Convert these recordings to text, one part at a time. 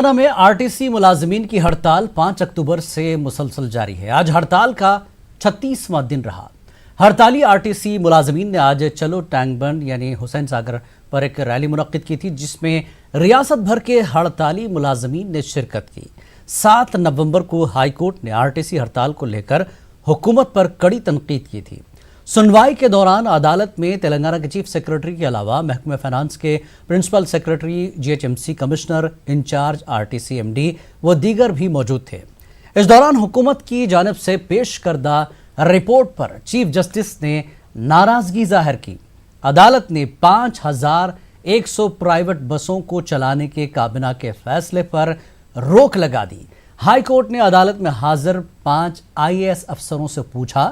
तेलंगाना में आरटीसी मुलाजमीन की हड़ताल 5 अक्टूबर से मुसलसल जारी है। आज हड़ताल का 36वां दिन रहा। हड़ताली आरटीसी मुलाजमीन ने आज चलो टैंक बंड यानी हुसैन सागर पर एक रैली मुनक्किद की थी, जिसमें रियासत भर के हड़ताली मुलाजमीन ने शिरकत की। 7 नवंबर को हाईकोर्ट ने आरटीसी हड़ताल को लेकर हुकूमत पर कड़ी तनकीद की थी। सुनवाई के दौरान अदालत में तेलंगाना के चीफ सेक्रेटरी के अलावा महकमे फाइनेंस के principal secretary, GHMC commissioner incharge, RTC MD व दीगर भी मौजूद थे। इस दौरान हुकूमत की जानिब से पेश करदा रिपोर्ट पर चीफ जस्टिस ने नाराजगी जाहिर की। अदालत ने 5100 प्राइवेट बसों को चलाने के काबीना के फैसले पर रोक लगा दी। हाईकोर्ट ने अदालत में हाजिर 5 IAS अफसरों से पूछा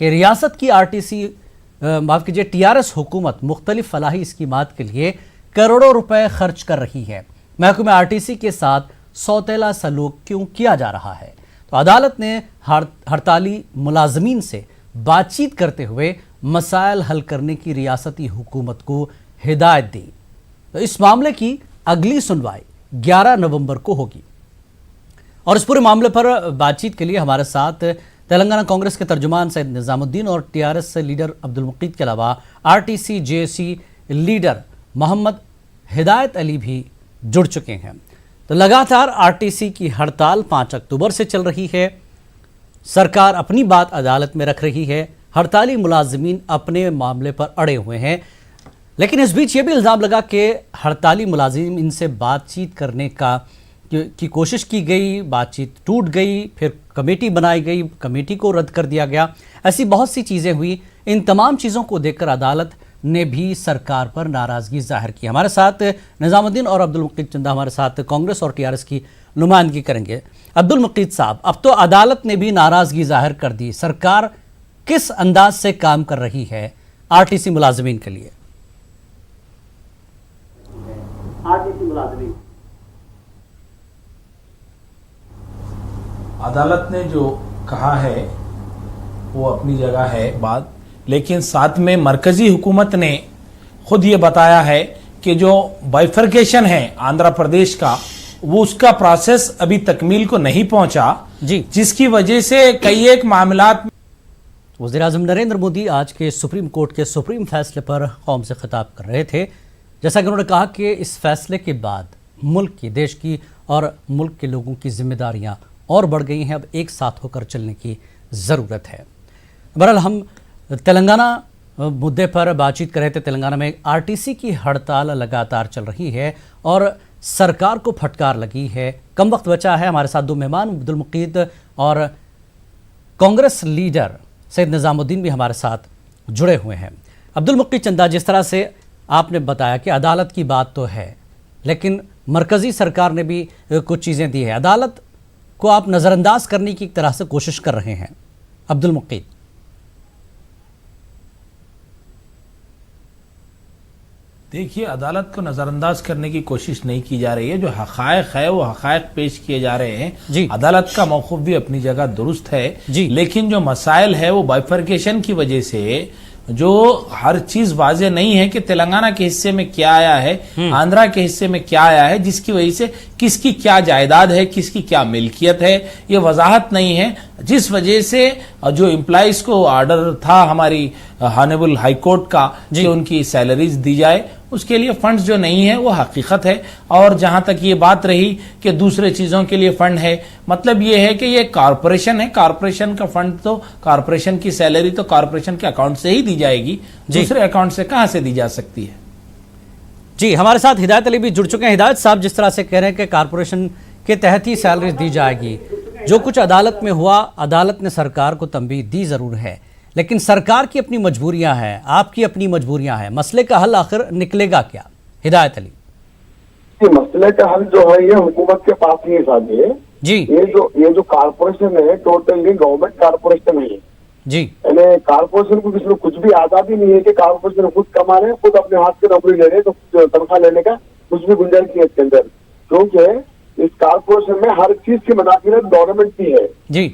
कि रियासत की टीआरएस हुकूमत मुख्तलिफ फलाही स्कीमात के लिए करोड़ों रुपए खर्च कर रही है, महकमे आरटीसी के साथ सौतेला सलूक क्यों किया जा रहा है। तो अदालत ने हड़ताली मुलाजमीन से बातचीत करते हुए मसाइल हल करने की रियासती हुकूमत को हिदायत दी। तो इस मामले की अगली सुनवाई 11 नवंबर को होगी। और इस पूरे मामले पर बातचीत के लिए हमारे साथ तेलंगाना कांग्रेस के तर्जुमान सैयद निजामुद्दीन और टीआरएस लीडर अब्दुल मुकीद के अलावा आरटीसी जेसी लीडर मोहम्मद हिदायत अली भी जुड़ चुके हैं। तो लगातार आरटीसी की हड़ताल 5 अक्टूबर से चल रही है। सरकार अपनी बात अदालत में रख रही है, हड़ताली मुलाजमीन अपने मामले पर अड़े हुए हैं। लेकिन इस बीच ये भी इल्ज़ाम लगा कि हड़ताली मुलाजिम इनसे बातचीत करने की कोशिश की गई, बातचीत टूट गई, फिर कमेटी बनाई गई, कमेटी को रद्द कर दिया गया। ऐसी बहुत सी चीज़ें हुई। इन तमाम चीज़ों को देखकर अदालत ने भी सरकार पर नाराज़गी जाहिर की। हमारे साथ निजामुद्दीन और अब्दुल मुकीद चंदा हमारे साथ कांग्रेस और टीआरएस की नुमाइंदगी करेंगे। अब्दुल मुकीद साहब, अब तो अदालत ने भी नाराज़गी जाहिर कर दी। सरकार किस अंदाज से काम कर रही है आरटीसी मुलाजमीन के लिए? आरटीसी मुलाजमीन अदालत ने जो कहा है वो अपनी जगह है बात, लेकिन साथ में मरकजी हुकूमत ने खुद ये बताया है कि जो बाइफर्केशन है आंध्र प्रदेश का, वो उसका प्रोसेस अभी तकमील को नहीं पहुंचा जी, जिसकी वजह से कई एक मामलात। वज़ीर-ए-आज़म नरेंद्र मोदी आज के सुप्रीम कोर्ट के सुप्रीम फैसले पर कौम से खिताब कर रहे थे। जैसा कि उन्होंने कहा कि इस फैसले के बाद मुल्क की, देश की और मुल्क के लोगों की जिम्मेदारियां और बढ़ गई हैं। अब एक साथ होकर चलने की ज़रूरत है। बहरहाल हम तेलंगाना मुद्दे पर बातचीत कर रहे थे। तेलंगाना में आरटीसी की हड़ताल लगातार चल रही है और सरकार को फटकार लगी है। कम वक्त बचा है। हमारे साथ दो मेहमान अब्दुल मुकीद और कांग्रेस लीडर सैयद निजामुद्दीन भी हमारे साथ जुड़े हुए हैं। अब्दुल मुकीद चंदा, जिस तरह से आपने बताया कि अदालत की बात तो है, लेकिन मरकज़ी सरकार ने भी कुछ चीज़ें दी है, अदालत को आप नज़रअंदाज करने की एक तरह से कोशिश कर रहे हैं। अब्दुल मुकीद, देखिए, अदालत को नजरअंदाज करने की कोशिश नहीं की जा रही है। जो हक़ाइक़ है वो हक़ाइक़ पेश किए जा रहे हैं जी। अदालत का मौक़िफ़ भी अपनी जगह दुरुस्त है जी। लेकिन जो मसाइल है वो बाइफर्केशन की वजह से जो हर चीज वाज़े नहीं है कि तेलंगाना के हिस्से में क्या आया है, आंध्रा के हिस्से में क्या आया है, जिसकी वजह से किसकी क्या जायदाद है, किसकी क्या मिल्कियत है, ये वजाहत नहीं है। जिस वजह से जो एम्प्लॉइज को ऑर्डर था हमारी हानेबल हाई कोर्ट का कि उनकी सैलरीज दी जाए, उसके लिए फंड्स जो नहीं है वो हकीकत है। और जहां तक ये बात रही कि दूसरे चीजों के लिए फंड है, मतलब ये है कि ये कॉरपोरेशन है, कॉरपोरेशन का फंड तो कॉरपोरेशन की सैलरी तो कॉरपोरेशन के अकाउंट से ही दी जाएगी, दूसरे अकाउंट से कहां से दी जा सकती है। जी, हमारे साथ हिदायत अली भी जुड़ चुके हैं। हिदायत साहब, जिस तरह से कह रहे हैं कि कॉरपोरेशन के तहत ही सैलरी दी जाएगी, जो कुछ अदालत में हुआ, अदालत ने सरकार को तंबीह दी जरूर है, लेकिन सरकार की अपनी मजबूरियां हैं, आपकी अपनी मजबूरियां हैं। मसले का हल आखिर निकलेगा क्या? हिदायत अली मसले का हल जो है ये हुकूमत के पास ही है साहब। जी, ये जो कॉर्पोरेशन है टोटली गवर्नमेंट कॉर्पोरेशन है जी, यानी कॉर्पोरेशन को किसी को कुछ भी आजादी नहीं है कि कॉर्पोरेशन खुद कमा रहे हैं, खुद अपने हाथ से नौकरी ले रहे हैं, तो तनख्वाह लेने का कुछ भी गुंजाइश नहीं है इसके अंदर, क्योंकि इस कॉर्पोरेशन में हर चीज की मुदाखिलत गवर्नमेंट की है जी।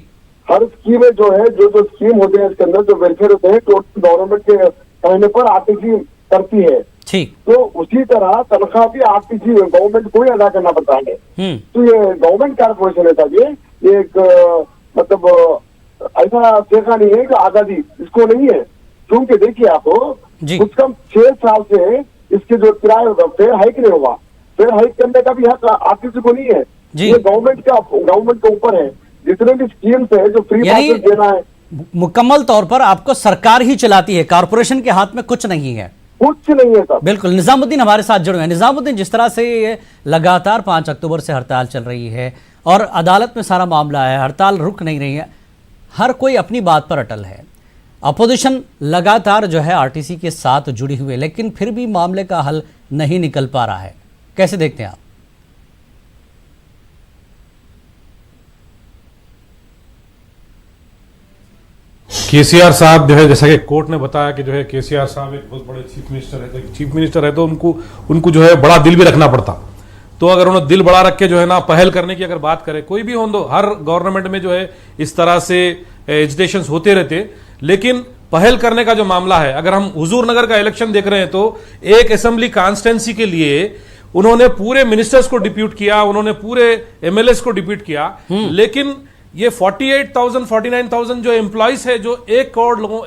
हर स्कीम में जो है, जो स्कीम होते हैं इसके अंदर जो वेलफेयर होते हैं, टोटल गवर्नमेंट के कहने पर आरटीसी करती है। ठीक। तो उसी तरह तनख्वाह भी आपकी गवर्नमेंट को ही अदा करना पड़ता है। तो ये गवर्नमेंट कारपोरेशन है साहब, ये एक मतलब ऐसा देखा नहीं है कि आजादी इसको नहीं है। क्योंकि देखिए आप कुछ कम 6 साल से इसके जो किराए होगा फेयर हाइक नहीं हुआ, फेयर हाइक करने का भी हक आप किसी को नहीं है। ये गवर्नमेंट के ऊपर है। जितने भी स्कीम्स है जो फ्री पासेस देना है, मुकम्मल तौर पर आपको सरकार ही चलाती है, कारपोरेशन के हाथ में कुछ नहीं है। कुछ नहीं है सर। बिल्कुल। निजामुद्दीन हमारे साथ जुड़े हैं। निजामुद्दीन, जिस तरह से ये लगातार 5 अक्टूबर से हड़ताल चल रही है और अदालत में सारा मामला है, हड़ताल रुक नहीं रही है, हर कोई अपनी बात पर अटल है, अपोजिशन लगातार जो है आरटीसी के साथ जुड़ी हुई है, लेकिन फिर भी मामले का हल नहीं निकल पा रहा है, कैसे देखते हैं आप? केसीआर साहब जो है, जैसा कि कोर्ट ने बताया कि जो है केसीआर साहब एक बहुत बड़े चीफ मिनिस्टर है, तो उनको जो है बड़ा दिल भी रखना पड़ता। तो अगर उन्होंने दिल बड़ा रख के जो है ना पहल करने की अगर बात करें, कोई भी हो दो, हर गवर्नमेंट में जो है इस तरह से एजिटेशंस होते रहते, लेकिन पहल करने का जो मामला है, अगर हम हुजूर नगर का इलेक्शन देख रहे हैं तो एक असेंबली कॉन्स्टिट्यूंसी के लिए उन्होंने पूरे मिनिस्टर्स को डिप्यूट किया, उन्होंने पूरे एमएलएस को डिप्यूट किया, लेकिन ये 48,000 49,000 जो एम्प्लॉइज है, जो 1 करोड़ लोगों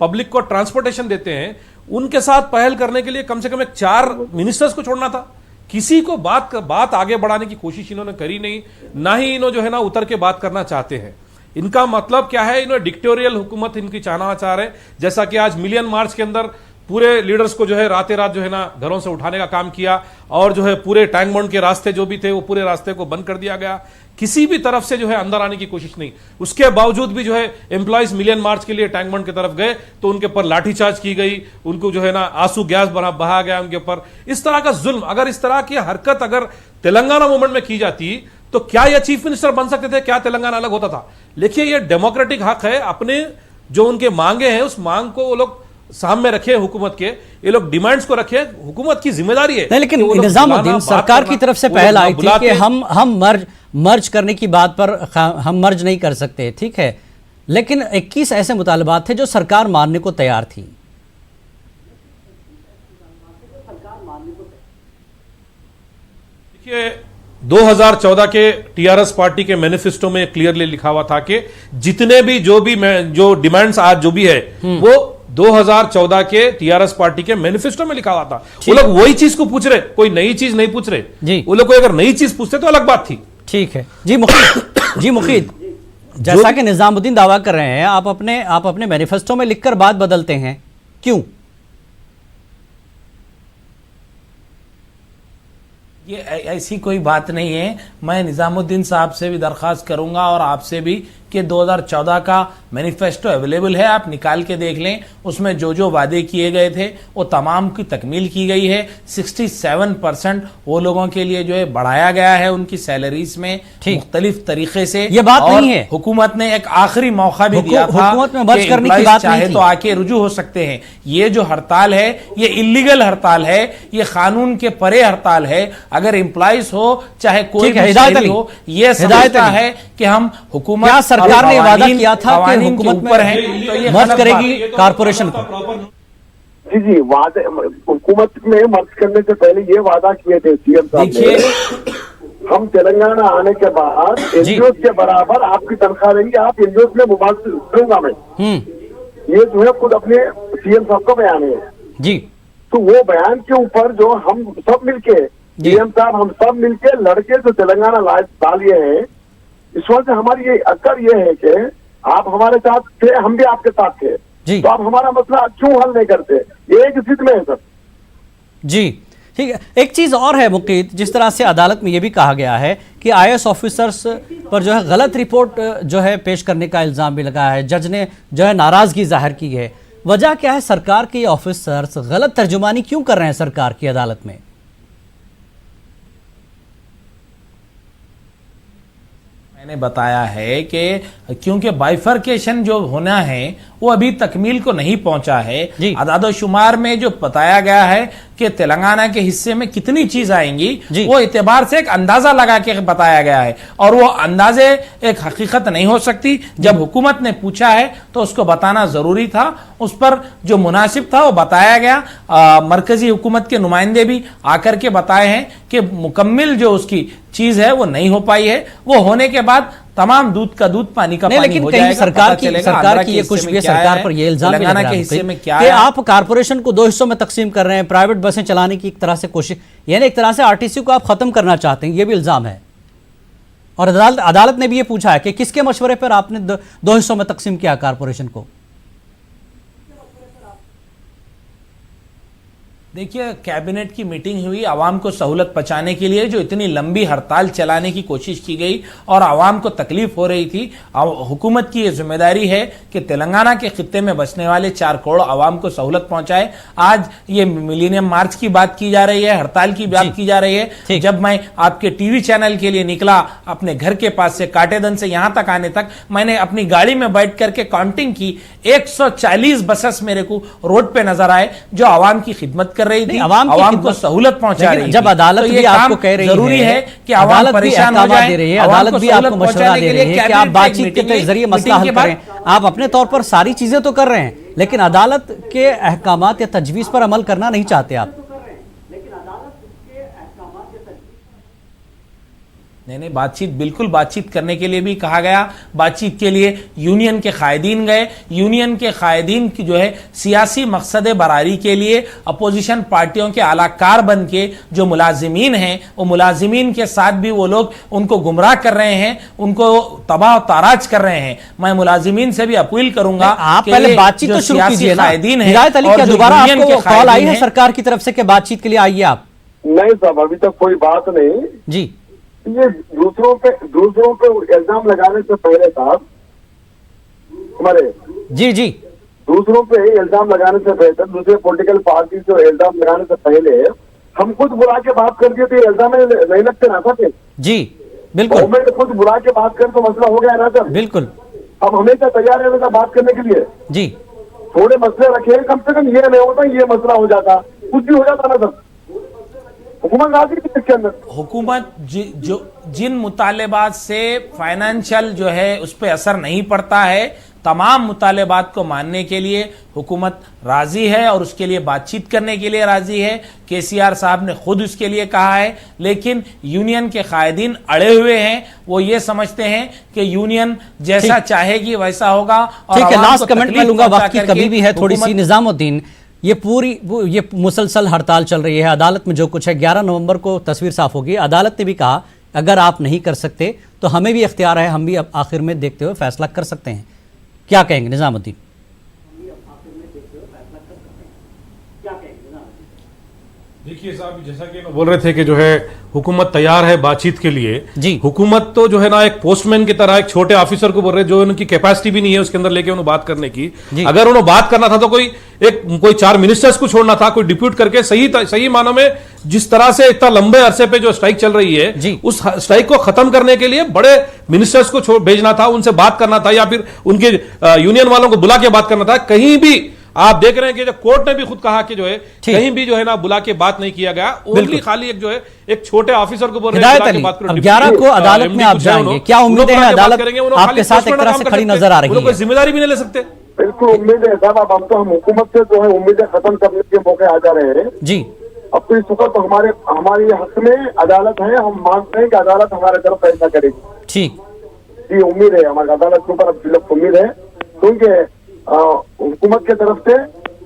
पब्लिक को ट्रांसपोर्टेशन देते हैं, उनके साथ पहल करने के लिए कम से कम 4 मिनिस्टर्स को छोड़ना था। किसी को बात आगे बढ़ाने की कोशिश इन्होंने करी नहीं, ना ही इन्होंने जो है ना उतर के बात करना चाहते हैं। इनका मतलब क्या है, इन्होंने डिक्टेरियल हुकूमत इनकी चाहना चाह रहे हैं। जैसा कि आज मिलियन मार्च के अंदर पूरे लीडर्स को जो है रातें रात जो है ना घरों से उठाने का काम किया, और जो है पूरे टैंक बंड के रास्ते जो भी थे वो पूरे रास्ते को बंद कर दिया गया, किसी भी तरफ से जो है अंदर आने की कोशिश नहीं। उसके बावजूद भी जो है एम्प्लॉइज मिलियन मार्च के लिए टैंक बंड की तरफ गए तो उनके ऊपर लाठीचार्ज की गई, उनको जो है ना आंसू गैस बहा गया उनके ऊपर। इस तरह का जुल्म, अगर इस तरह की हरकत अगर तेलंगाना मूवमेंट में की जाती तो क्या ये चीफ मिनिस्टर बन सकते थे, क्या तेलंगाना अलग होता था? देखिए, ये डेमोक्रेटिक हक है, अपने जो उनके मांगे हैं उस मांग को वो लोग सामने रखे, हुकूमत के ये लोग डिमांड्स को रखे, हुकूमत की जिम्मेदारी है। नहीं, लेकिन निजामुद्दीन, सरकार की तरफ से पहल आई थी कि हम मर्ज करने की बात पर हम मर्ज नहीं कर सकते, ठीक है, लेकिन 21 ऐसे मुतालबात थे जो सरकार मानने को तैयार थी। देखिए, 2014 के टीआरएस पार्टी के मैनिफेस्टो में क्लियरली लिखा हुआ था कि जितने भी जो डिमांड्स आज जो भी है वो 2014 के टीआरएस पार्टी के मैनिफेस्टो में लिखा हुआ था। वो लोग वही चीज को पूछ रहे, कोई नई चीज नहीं पूछ रहे। वो लोग कोई अगर नई चीज पूछते तो अलग बात थी। ठीक है जी मुखीद, जैसा कि निजामुद्दीन दावा कर रहे हैं, आप अपने मैनिफेस्टो में लिखकर बात बदलते हैं, क्यों? ये ऐसी कोई बात नहीं है। मैं निजामुद्दीन साहब से भी दरख्वास्त करूंगा और आपसे भी कि 2014 का मैनिफेस्टो अवेलेबल है, आप निकाल के देख लें। उसमें जो जो वादे किए गए थे वो तमाम की तकमील की गई है। 67% वो लोगों के लिए जो है बढ़ाया गया है उनकी सैलरीज में मुख्तलिफ तरीके से। ये बात नहीं है, हुकूमत ने एक आखिरी मौका भी दिया था, हुकूमत में मर्ज करने की बात चाहे तो आके रुजू हो सकते हैं। ये जो हड़ताल है ये इलीगल हड़ताल है, ये कानून के परे हड़ताल है। अगर एम्प्लॉइज हो चाहे कोई भी हो, ये समझता है कि हम हुकूमत, सरकार ने वादा किया था कि हुकूमत में है तो ये मर्ज करेगी कारपोरेशन को। जी, वादे हुकूमत में मर्ज करने से पहले ये वादा किए थे सीएम साहब ने, हम तेलंगाना आने के बाद एनजीओ के बराबर आपकी तनख्वाह देंगे, आप एनजीओ में मुबादला दूंगा मैं। ये जो है खुद अपने सीएम साहब का बयान है जी। तो वो बयान के ऊपर जो हम सब मिलके, सीएम साहब हम सब मिलके लड़के तो तेलंगाना डालिए हैं। इस वजह से हमारी ये अक्कर ये है कि आप हमारे साथ थे, हम भी आपके साथ थे, तो आप हमारा मसला क्यों हल नहीं करते? ये एक स्थिति में है सर जी। ठीक है, एक चीज और है मुकीद, जिस तरह से अदालत में यह भी कहा गया है कि आईएएस ऑफिसर्स पर जो है गलत रिपोर्ट जो है पेश करने का इल्जाम भी लगाया है, जज ने जो है नाराजगी जाहिर की है। वजह क्या है, सरकार के ऑफिसर्स गलत तर्जुमानी क्यों कर रहे हैं सरकार की अदालत में? मैंने बताया है कि क्योंकि बाइफर्केशन जो होना है वो अभी तकमील को नहीं पहुंचा है। आदाद शुमार में जो बताया गया है कि तेलंगाना के हिस्से में कितनी चीज आएंगी जी। वो एतबार से एक अंदाजा लगा के बताया गया है, और वो अंदाजे एक हकीकत नहीं हो सकती। जब हुकूमत ने पूछा है तो उसको बताना जरूरी था, उस पर जो मुनासिब था वो बताया गया। मरकजी हुकूमत के नुमाइंदे भी आकर के बताए हैं कि मुकम्मिल जो उसकी चीज है वो नहीं हो पाई है, वो होने के बाद तमाम दूध का दूध पानी का नहीं, पानी लेकिन हो कहीं जाएगा। सरकार पता की चलेगा सरकार आंध्रा की के ये हिस्से कुछ में भी क्या सरकार है, पर ये इल्जाम भी लग तेलंगाना रहा के है हिस्से में क्या कि है। आप कारपोरेशन को 2 हिस्सों में तकसीम कर रहे हैं, प्राइवेट बसें चलाने की एक तरह से कोशिश, यानी एक तरह से आरटीसी को आप खत्म करना चाहते हैं, ये भी इल्जाम है। और अदालत ने भी ये पूछा है कि किसके मशवरे पर आपने 2 हिस्सों में तकसीम किया कारपोरेशन को। देखिए, कैबिनेट की मीटिंग हुई, आवाम को सहूलत पहुंचाने के लिए जो इतनी लंबी हड़ताल चलाने की कोशिश की गई और आवाम को तकलीफ हो रही थी। हुकूमत की यह जिम्मेदारी है कि तेलंगाना के खित्ते में बसने वाले 4 करोड़ आवाम को सहूलत पहुंचाए। आज ये मिलीनियम मार्च की बात की जा रही है, हड़ताल की बात की जा रही है। जब मैं आपके टीवी चैनल के लिए निकला अपने घर के पास से काटेदन से यहां तक आने तक, मैंने अपनी गाड़ी में बैठ करके काउंटिंग की, 140 बसेस मेरे को रोड पे नजर आए जो आवाम की खिदमत कर रही थी, आवाम को सहूलत पहुंचा रही थी। जब अदालत तो भी आपको कह रही है, जरूरी है कि आवाम परेशान हो जाए, दे रही है, अदालत भी आपको मशवरा दे रही है कि आप बातचीत के जरिए मसला हल करें। आप अपने तौर पर सारी चीजें तो कर रहे हैं, लेकिन अदालत के अहकामात या तजवीज पर अमल करना नहीं चाहते आप। नहीं, बातचीत, बिल्कुल बातचीत करने के लिए भी कहा गया। बातचीत के लिए यूनियन के कायदीन गए। यूनियन के कायदीन की जो है सियासी मकसद बरारी के लिए अपोजिशन पार्टियों के आलाकार बन के जो मुलाजिमीन हैं, वो मुलाजिमीन के साथ भी वो लोग उनको गुमराह कर रहे हैं, उनको तबाह ताराज कर रहे हैं। मैं मुलाजिमीन से भी अपील करूंगा, आप पहले बातचीत तो शुरू कीजिए ना। हिदायत अली, क्या दोबारा आपको कॉल आई है सरकार की तरफ से कि बातचीत के लिए आइए आप? नहीं साहब, अभी तक कोई बात नहीं जी। ये दूसरों पे इल्जाम लगाने से पहले साहब, हमारे जी दूसरों पे इल्जाम लगाने से पहले, दूसरे पॉलिटिकल पार्टी को इल्जाम लगाने से पहले हम खुद बुला के बात करके तो इल्जाम नहीं लगते ना सर। जी बिल्कुल, गवर्नमेंट खुद बुला के बात कर तो मसला हो गया ना सर। बिल्कुल, अब हमेशा तैयार है वैसा बात करने के लिए। जी, थोड़े मसले रखे, कम से कम ये नहीं होता ये मसला हो जाता, कुछ भी हो जाता ना सर। हुकूमत राजी थी इसके अंदर। हुकूमत जो जिन मुतालेबात से फाइनेंशियल जो है उस पर असर नहीं पड़ता है, तमाम मुतालेबात को मानने के लिए हुकूमत राजी है और उसके लिए बातचीत करने के लिए राजी है। केसीआर साहब ने खुद उसके लिए कहा है, लेकिन यूनियन के कायदीन अड़े हुए हैं। वो ये समझते हैं कि यूनियन जैसा चाहेगी वैसा होगा। ठीक है, लास्ट कमेंट में लूंगा, वक्त की कमी भी है थोड़ी सी। निजामुद्दीन, ये मुसलसल हड़ताल चल रही है, अदालत में जो कुछ है 11 नवंबर को तस्वीर साफ होगी। अदालत ने भी कहा अगर आप नहीं कर सकते तो हमें भी इख्तियार है, हम भी अब आखिर में देखते हुए फैसला कर सकते हैं। क्या कहेंगे निजामुद्दीन? देखिए साहब, जैसा कि बोल रहे थे कि जो है हुकूमत तैयार है बातचीत के लिए जी। हुकूमत तो जो है ना एक पोस्टमैन की तरह एक छोटे ऑफिसर को बोल रहे, जो उनकी कैपेसिटी भी नहीं है उसके अंदर लेके उन्हें बात करने की। अगर उन्हें बात करना था तो कोई 4 मिनिस्टर्स को छोड़ना था, कोई डिप्यूट करके सही मानों में जिस तरह से इतना लंबे अरसे पे जो स्ट्राइक चल रही है, उस स्ट्राइक को खत्म करने के लिए बड़े मिनिस्टर्स को भेजना था, उनसे बात करना था, या फिर उनके यूनियन वालों को बुला के बात करना था। कहीं भी आप देख रहे हैं कि जो कोर्ट ने भी खुद कहा कि जो है कहीं भी जो है ना बुला के बात नहीं किया गया, ओनली खाली एक जो है एक छोटे ऑफिसर को बोल रहे हैं कि बात करो। 11 को अदालत में आप जाएंगे, क्या उम्मीदें हैं? अदालत आपके साथ एक तरह से खड़ी नजर आ रही है, कोई जिम्मेदारी भी नहीं ले सकते। बिल्कुल उम्मीद है साहब, अब तो हम हुकूमत से जो है उम्मीदें खत्म करने के मौके आ जा रहे हैं जी। अब तो इस वक्त तो हमारे हक में अदालत है, हम मानते हैं कि अदालत हमारे तरफ फैसला करेगी। ठीक जी, उम्मीद है हमारी अदालत के ऊपर, अब उम्मीद है क्योंकि हुकूमत की तरफ से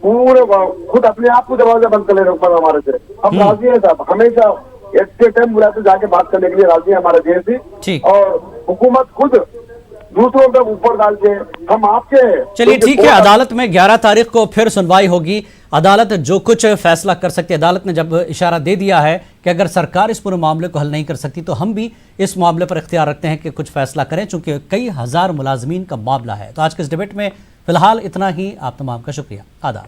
पूरे खुद अपने आप को दरवाजा बंद कर ले रहे ऊपर हमारे से। हम राजी है साहब, हमेशा एक टाइम बुलाते जाके बात करने के लिए राजी है हमारे देश ही, और हुकूमत खुद दूसरों पे ऊपर डाल के हम आपके। चलिए ठीक है, अदालत में 11 तारीख को फिर सुनवाई होगी। अदालत जो कुछ फैसला कर सकती है, अदालत ने जब इशारा दे दिया है कि अगर सरकार इस पूरे मामले को हल नहीं कर सकती तो हम भी इस मामले पर इख्तियार रखते हैं कि कुछ फैसला करें, चूंकि कई हजार मुलाजमीन का मामला है। तो आज के इस डिबेट में फिलहाल इतना ही। आप तमाम का शुक्रिया। आदाब।